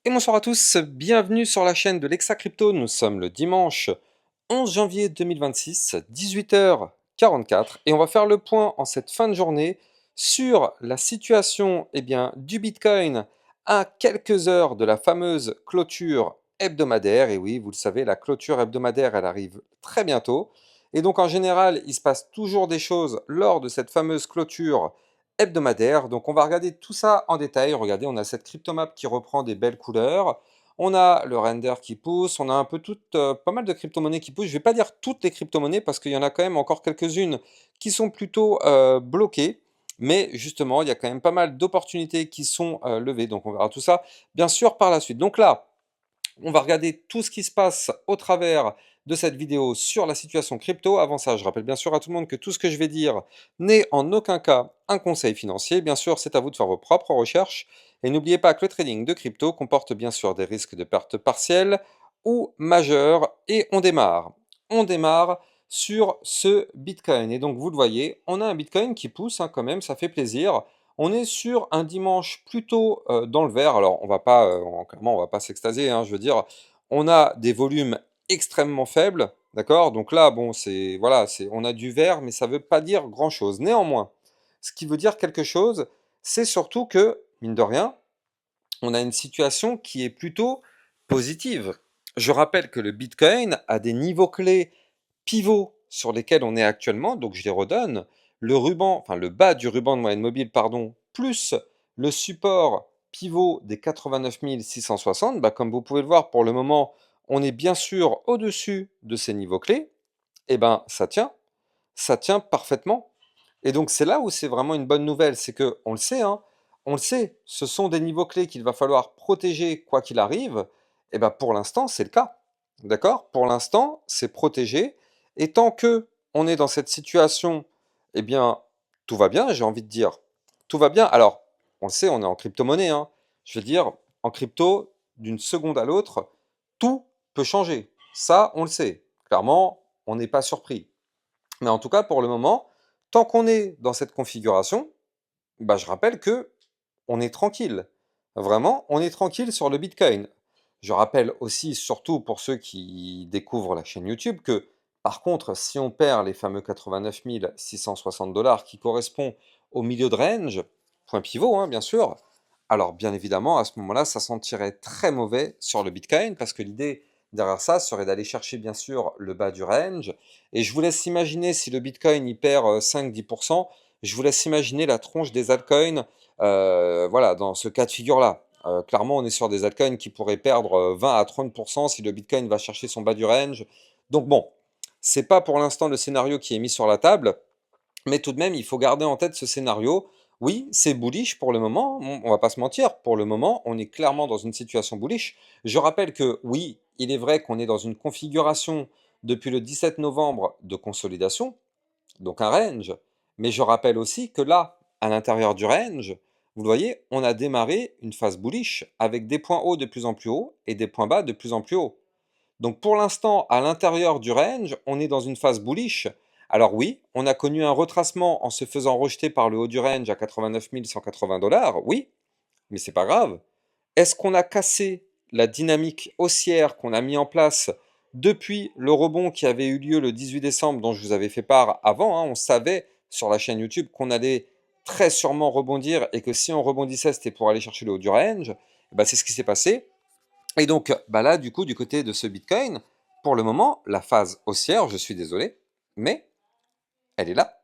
Et bonsoir à tous, bienvenue sur la chaîne de l'Exa Crypto. Nous sommes le dimanche 11 janvier 2026, 18h44, et on va faire le point en cette fin de journée sur la situation du Bitcoin à quelques heures de la fameuse clôture hebdomadaire. Et oui, vous le savez, la clôture hebdomadaire, elle arrive très bientôt. Et donc en général, il se passe toujours des choses lors de cette fameuse clôture hebdomadaire. Donc on va regarder tout ça en détail. Regardez, on a cette cryptomap qui reprend des belles couleurs. On a le render qui pousse, on a un peu pas mal de crypto-monnaies qui poussent. Je ne vais pas dire toutes les crypto-monnaies parce qu'il y en a quand même encore quelques-unes qui sont plutôt bloquées. Mais justement, il y a quand même pas mal d'opportunités qui sont levées. Donc on verra tout ça, bien sûr, par la suite. Donc là, on va regarder tout ce qui se passe au travers de cette vidéo sur la situation crypto. Avant ça, je rappelle bien sûr à tout le monde que tout ce que je vais dire n'est en aucun cas un conseil financier. Bien sûr, c'est à vous de faire vos propres recherches. Et n'oubliez pas que le trading de crypto comporte bien sûr des risques de perte partielle ou majeure. Et on démarre. On démarre sur ce Bitcoin. Et donc, vous le voyez, on a un Bitcoin qui pousse quand même, ça fait plaisir. On est sur un dimanche plutôt dans le vert. Alors, clairement, on va pas s'extasier, hein, je veux dire, on a des volumes extrêmement faibles, d'accord? Donc là, bon, voilà, on a du vert, mais ça veut pas dire grand-chose. Néanmoins, ce qui veut dire quelque chose, c'est surtout que, mine de rien, on a une situation qui est plutôt positive. Je rappelle que le Bitcoin a des niveaux clés pivots sur lesquels on est actuellement, donc je les redonne, le bas du ruban de moyenne mobile, pardon, plus le support pivot des 89 660, comme vous pouvez le voir pour le moment, on est bien sûr au-dessus de ces niveaux clés, et ça tient parfaitement. Et donc c'est là où c'est vraiment une bonne nouvelle, c'est que on le sait, hein, on le sait, ce sont des niveaux clés qu'il va falloir protéger quoi qu'il arrive. Et ben pour l'instant c'est le cas, d'accord? Pour l'instant c'est protégé. Et tant que on est dans cette situation, eh bien tout va bien. J'ai envie de dire, tout va bien. Alors on le sait, on est en crypto-monnaie, hein. Je veux dire, en crypto, d'une seconde à l'autre, tout peut changer. Ça on le sait. Clairement, on n'est pas surpris. Mais en tout cas, pour le moment, tant qu'on est dans cette configuration, je rappelle que on est tranquille. Vraiment, on est tranquille sur le Bitcoin. Je rappelle aussi, surtout pour ceux qui découvrent la chaîne YouTube, que par contre, si on perd les fameux 89 660 dollars qui correspond au milieu de range, point pivot, hein, bien sûr, alors bien évidemment, à ce moment-là, ça sentirait très mauvais sur le Bitcoin parce que l'idée derrière ça serait d'aller chercher bien sûr le bas du range. Et je vous laisse imaginer si le Bitcoin y perd 5-10%, je vous laisse imaginer la tronche des altcoins voilà, dans ce cas de figure-là. Clairement, on est sur des altcoins qui pourraient perdre 20 à 30% si le Bitcoin va chercher son bas du range. Donc bon, c'est pas pour l'instant le scénario qui est mis sur la table, mais tout de même, il faut garder en tête ce scénario. Oui, c'est bullish pour le moment, on va pas se mentir, pour le moment, on est clairement dans une situation bullish. Je rappelle que oui, il est vrai qu'on est dans une configuration depuis le 17 novembre de consolidation, donc un range. Mais je rappelle aussi que là, à l'intérieur du range, vous le voyez, on a démarré une phase bullish avec des points hauts de plus en plus hauts et des points bas de plus en plus hauts. Donc pour l'instant, à l'intérieur du range, on est dans une phase bullish. Alors oui, on a connu un retracement en se faisant rejeter par le haut du range à 89 180 dollars, oui, mais c'est pas grave. Est-ce qu'on a cassé la dynamique haussière qu'on a mis en place depuis le rebond qui avait eu lieu le 18 décembre, dont je vous avais fait part avant, hein? On savait sur la chaîne YouTube qu'on allait très sûrement rebondir et que si on rebondissait, c'était pour aller chercher le haut du range. C'est ce qui s'est passé. Et donc là, du coup, du côté de ce Bitcoin, pour le moment, la phase haussière, je suis désolé, mais elle est là.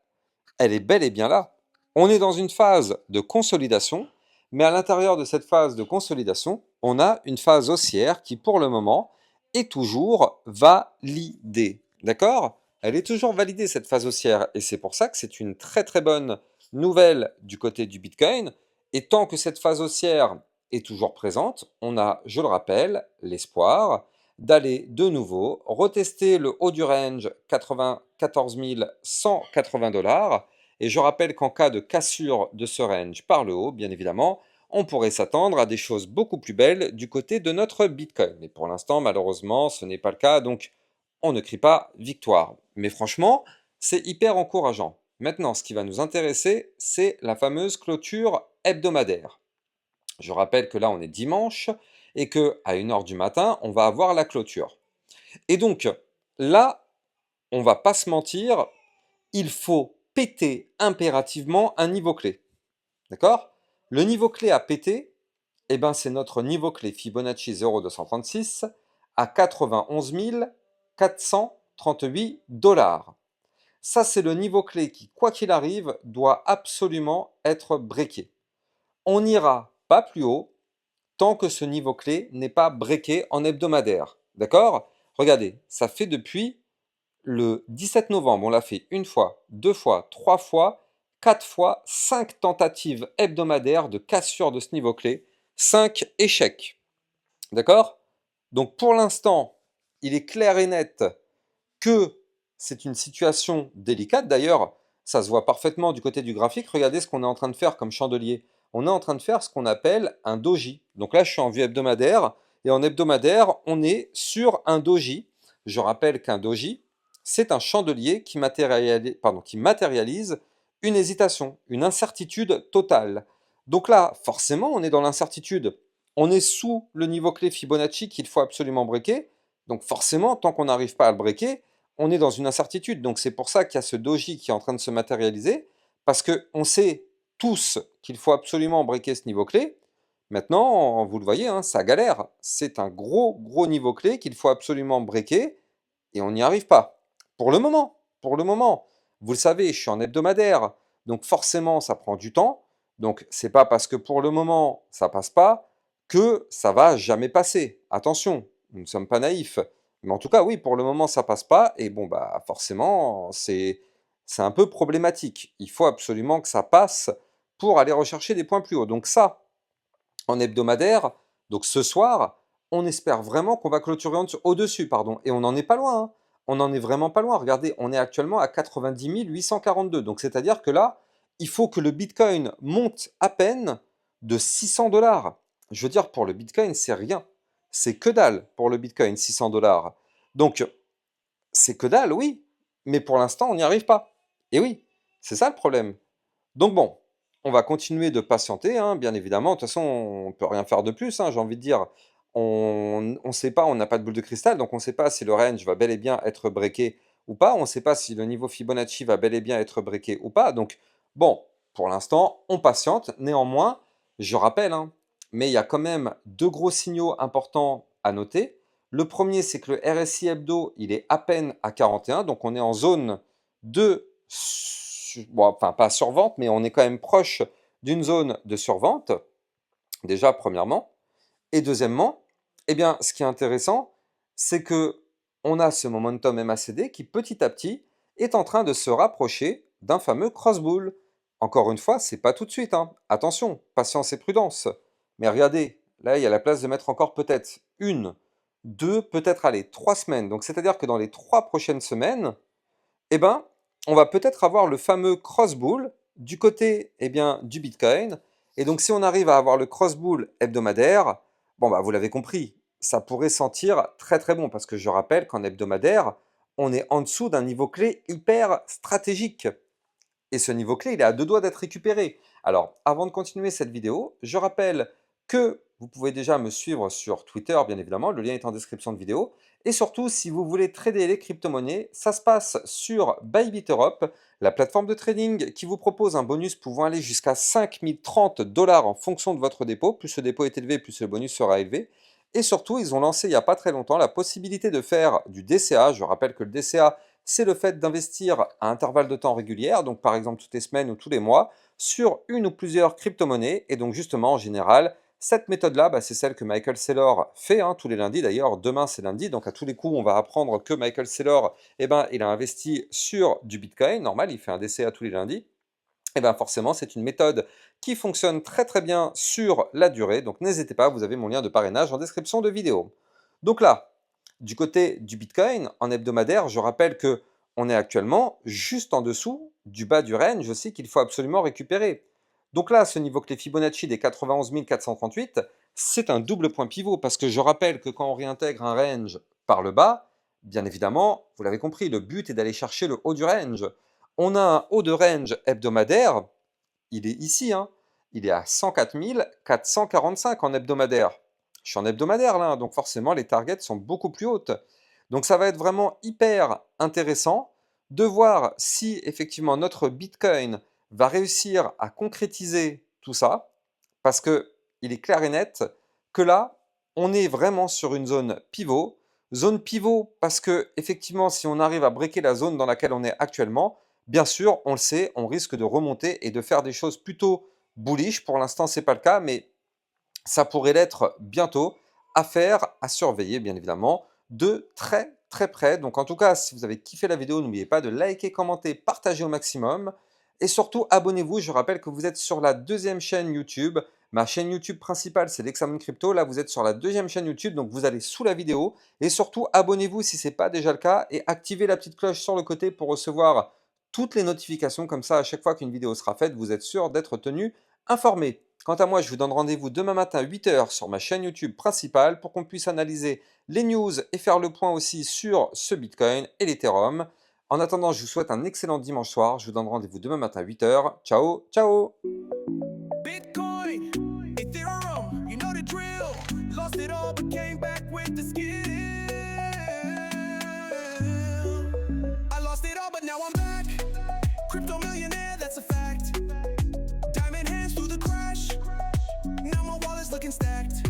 Elle est bel et bien là. On est dans une phase de consolidation, mais à l'intérieur de cette phase de consolidation, on a une phase haussière qui, pour le moment, est toujours validée. D'accord? Elle est toujours validée, cette phase haussière, et c'est pour ça que c'est une très très bonne nouvelle du côté du Bitcoin. Et tant que cette phase haussière est toujours présente, on a, je le rappelle, l'espoir d'aller de nouveau retester le haut du range 94 180 dollars. Et je rappelle qu'en cas de cassure de ce range par le haut, bien évidemment, on pourrait s'attendre à des choses beaucoup plus belles du côté de notre Bitcoin. Mais pour l'instant, malheureusement, ce n'est pas le cas, donc on ne crie pas victoire. Mais franchement, c'est hyper encourageant. Maintenant, ce qui va nous intéresser, c'est la fameuse clôture hebdomadaire. Je rappelle que là, on est dimanche et qu'à 1 h du matin, on va avoir la clôture. Et donc, là, on va pas se mentir, il faut péter impérativement un niveau clé. D'accord? Le niveau clé à péter, eh ben, c'est notre niveau clé Fibonacci 0,236 à 91 438 $. Ça, c'est le niveau clé qui, quoi qu'il arrive, doit absolument être breaké. On n'ira pas plus haut tant que ce niveau clé n'est pas breaké en hebdomadaire. D'accord? Regardez, ça fait depuis le 17 novembre, on l'a fait une fois, deux fois, trois fois, quatre fois, 5 tentatives hebdomadaires de cassure de ce niveau clé, 5 échecs. D'accord? Donc pour l'instant, il est clair et net que c'est une situation délicate. D'ailleurs, ça se voit parfaitement du côté du graphique. Regardez ce qu'on est en train de faire comme chandelier. On est en train de faire ce qu'on appelle un doji. Donc là, je suis en vue hebdomadaire. Et en hebdomadaire, on est sur un doji. Je rappelle qu'un doji, c'est un chandelier qui matérialise une hésitation, une incertitude totale. Donc là, forcément, on est dans l'incertitude. On est sous le niveau clé Fibonacci qu'il faut absolument breaker. Donc forcément, tant qu'on n'arrive pas à le breaker, on est dans une incertitude. Donc c'est pour ça qu'il y a ce doji qui est en train de se matérialiser, parce qu'on sait tous qu'il faut absolument breaker ce niveau clé. Maintenant, vous le voyez, hein, ça galère. C'est un gros, gros niveau clé qu'il faut absolument breaker, et on n'y arrive pas. Pour le moment, pour le moment. Vous le savez, je suis en hebdomadaire, donc forcément, ça prend du temps. Donc c'est pas parce que pour le moment, ça passe pas, que ça va jamais passer. Attention, nous ne sommes pas naïfs. Mais en tout cas, oui, pour le moment, ça passe pas. Et bon, bah, forcément, c'est un peu problématique. Il faut absolument que ça passe pour aller rechercher des points plus hauts. Donc ça, en hebdomadaire, donc ce soir, on espère vraiment qu'on va clôturer au-dessus, pardon. Et on n'en est pas loin, hein. On n'en est vraiment pas loin. Regardez, on est actuellement à 90 842. Donc c'est-à-dire que là, il faut que le Bitcoin monte à peine de 600 $. Je veux dire, pour le Bitcoin, c'est rien. C'est que dalle pour le Bitcoin, 600 $. Donc, c'est que dalle, oui, mais pour l'instant, on n'y arrive pas. Et oui, c'est ça le problème. Donc bon, on va continuer de patienter, hein, bien évidemment. De toute façon, on ne peut rien faire de plus, hein, j'ai envie de dire. On ne sait pas, on n'a pas de boule de cristal, donc on ne sait pas si le range va bel et bien être breaké ou pas. On ne sait pas si le niveau Fibonacci va bel et bien être breaké ou pas. Donc bon, pour l'instant, on patiente. Néanmoins, je rappelle, hein, mais il y a quand même deux gros signaux importants à noter. Le premier, c'est que le RSI hebdo, il est à peine à 41, donc on est en zone de, bon, enfin pas survente, mais on est quand même proche d'une zone de survente, déjà premièrement. Et deuxièmement, eh bien, ce qui est intéressant, c'est que on a ce momentum MACD qui petit à petit est en train de se rapprocher d'un fameux cross-bull. Encore une fois, c'est pas tout de suite, hein. Attention, patience et prudence. Mais regardez, là, il y a la place de mettre encore peut-être une, deux, peut-être allez, 3 semaines. Donc c'est-à-dire que dans les 3 prochaines semaines, eh ben, on va peut-être avoir le fameux cross-bull du côté eh bien, du Bitcoin. Et donc, si on arrive à avoir le cross-bull hebdomadaire, bon, bah, vous l'avez compris, ça pourrait sentir très très bon parce que je rappelle qu'en hebdomadaire, on est en dessous d'un niveau clé hyper stratégique. Et ce niveau clé, il est à deux doigts d'être récupéré. Alors, avant de continuer cette vidéo, je rappelle que vous pouvez déjà me suivre sur Twitter, bien évidemment, le lien est en description de vidéo. Et surtout, si vous voulez trader les crypto-monnaies, ça se passe sur Bybit Europe, la plateforme de trading qui vous propose un bonus pouvant aller jusqu'à 5030 $ en fonction de votre dépôt. Plus le dépôt est élevé, plus le bonus sera élevé. Et surtout, ils ont lancé il n'y a pas très longtemps la possibilité de faire du DCA. Je rappelle que le DCA, c'est le fait d'investir à intervalles de temps réguliers, donc par exemple toutes les semaines ou tous les mois, sur une ou plusieurs crypto-monnaies. Et donc justement, en général, cette méthode-là, bah, c'est celle que Michael Saylor fait tous les lundis. D'ailleurs, demain c'est lundi, donc à tous les coups, on va apprendre que Michael Saylor, eh ben, il a investi sur du Bitcoin. Normal, il fait un DCA tous les lundis. Et bien forcément, c'est une méthode qui fonctionne très très bien sur la durée. Donc n'hésitez pas, vous avez mon lien de parrainage en description de vidéo. Donc là, du côté du Bitcoin, en hebdomadaire, je rappelle que on est actuellement juste en dessous du bas du range aussi qu'il faut absolument récupérer. Donc là, ce niveau clé Fibonacci des 91 438, c'est un double point pivot parce que je rappelle que quand on réintègre un range par le bas, bien évidemment, vous l'avez compris, le but est d'aller chercher le haut du range. On a un haut de range hebdomadaire, il est ici, hein, il est à 104 445 en hebdomadaire. Je suis en hebdomadaire là, donc forcément les targets sont beaucoup plus hautes. Donc ça va être vraiment hyper intéressant de voir si effectivement notre Bitcoin va réussir à concrétiser tout ça, parce que il est clair et net que là, on est vraiment sur une zone pivot. Zone pivot parce que effectivement, si on arrive à breaker la zone dans laquelle on est actuellement, bien sûr, on le sait, on risque de remonter et de faire des choses plutôt bullish. Pour l'instant, c'est pas le cas, mais ça pourrait l'être bientôt. Affaire à surveiller, bien évidemment, de très très près. Donc en tout cas, si vous avez kiffé la vidéo, n'oubliez pas de liker, commenter, partager au maximum. Et surtout, abonnez-vous. Je rappelle que vous êtes sur la deuxième chaîne YouTube. Ma chaîne YouTube principale, c'est l'Hexamon Crypto. Là, vous êtes sur la deuxième chaîne YouTube, donc vous allez sous la vidéo. Et surtout, abonnez-vous si ce n'est pas déjà le cas et activez la petite cloche sur le côté pour recevoir toutes les notifications. Comme ça, à chaque fois qu'une vidéo sera faite, vous êtes sûr d'être tenu informé. Quant à moi, je vous donne rendez-vous demain matin à 8 h sur ma chaîne YouTube principale pour qu'on puisse analyser les news et faire le point aussi sur ce Bitcoin et l'Ethereum. En attendant, je vous souhaite un excellent dimanche soir. Je vous donne rendez-vous demain matin à 8 h. Ciao, ciao! Bitcoin, Ethereum, you know the drill. Lost it all but came back with the skill. I lost it all but now I'm back. Crypto millionaire, that's a fact. Diamond hands through the crash. Now my wallet's looking stacked.